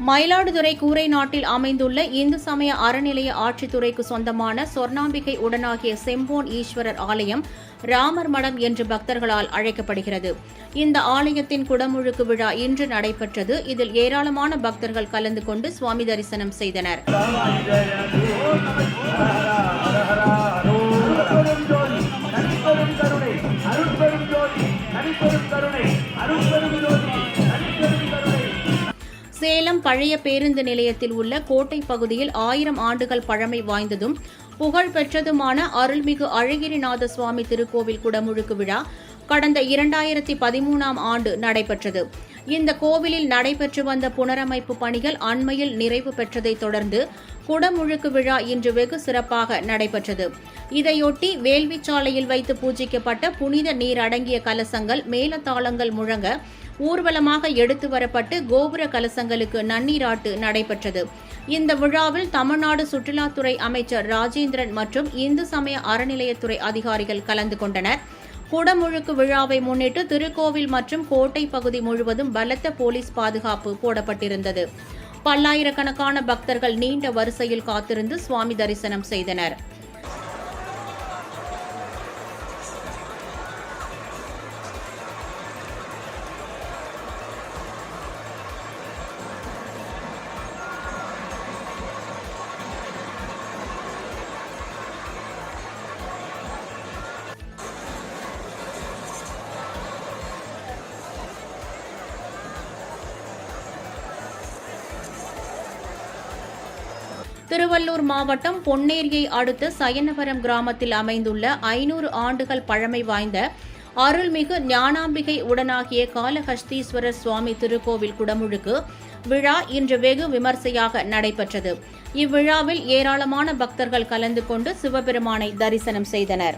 மயிலாடுதுறை கூரைநாட்டில் அமைந்துள்ள இந்து சமய அறநிலைய ஆட்சித்துறைக்கு சொந்தமான சொர்ணாம்பிகை உடனாகிய செம்போன் ஈஸ்வரர் ஆலயம் ராமர் மடம் என்று பக்தர்களால் அழைக்கப்படுகிறது. இந்த ஆலயத்தின் குடமுழுக்கு விழா இன்று நடைபெற்றது. இதில் ஏராளமான பக்தர்கள் கலந்து கொண்டு சுவாமி தரிசனம் செய்தனர். சேலம் பழைய பேருந்து நிலையத்தில் உள்ள கோட்டை பகுதியில் 1000 ஆண்டுகள் பழமை வாய்ந்ததும் புகழ் பெற்றதுமான அருள்மிகு அழகிரிநாத சுவாமி திருக்கோவில் குடமுழுக்கு விழா கடந்த 2013ஆம் ஆண்டு நடைபெற்றது. இந்த கோவிலில் நடைபெற்று வந்த புனரமைப்பு பணிகள் அண்மையில் நிறைவு பெற்றதை தொடர்ந்து குடமுழுக்கு விழா இன்று வெகு சிறப்பாக நடைபெற்றது. இதையொட்டி வேள்விச்சாலையில் வைத்து பூஜிக்கப்பட்ட புனித நீர் அடங்கிய கலசங்கள் மேளதாளங்கள் முழங்க ஊர்வலமாக எடுத்து வரப்பட்டு கோபுர கலசங்களுக்கு நன்னீராட்டு நடைபெற்றது. இந்த விழாவில் தமிழ்நாடு சுற்றுலாத்துறை அமைச்சர் ராஜேந்திரன் மற்றும் இந்து சமய அறநிலையத்துறை அதிகாரிகள் கலந்து கொண்டனர். குடமுழுக்கு விழாவை முன்னிட்டு திருக்கோவில் மற்றும் கோட்டை பகுதி முழுவதும் பலத்த போலீஸ் பாதுகாப்பு போடப்பட்டிருந்தது. பல்லாயிரக்கணக்கான பக்தர்கள் நீண்ட வரிசையில் காத்திருந்து சுவாமி தரிசனம் செய்தனர். திருவள்ளூர் மாவட்டம் பொன்னேரியை அடுத்த சயனவரம் கிராமத்தில் அமைந்துள்ள 500 ஆண்டுகள் பழமை வாய்ந்த அருள்மிகு ஞானாம்பிகை உடனாகிய காளஹஸ்தீஸ்வரர் சுவாமி திருக்கோவில் குடமுழுக்கு விழா இன்று வெகு விமர்சையாக நடைபெற்றது. இவ்விழாவில் ஏராளமான பக்தர்கள் கலந்து கொண்டு சிவபெருமானை தரிசனம் செய்தனர்.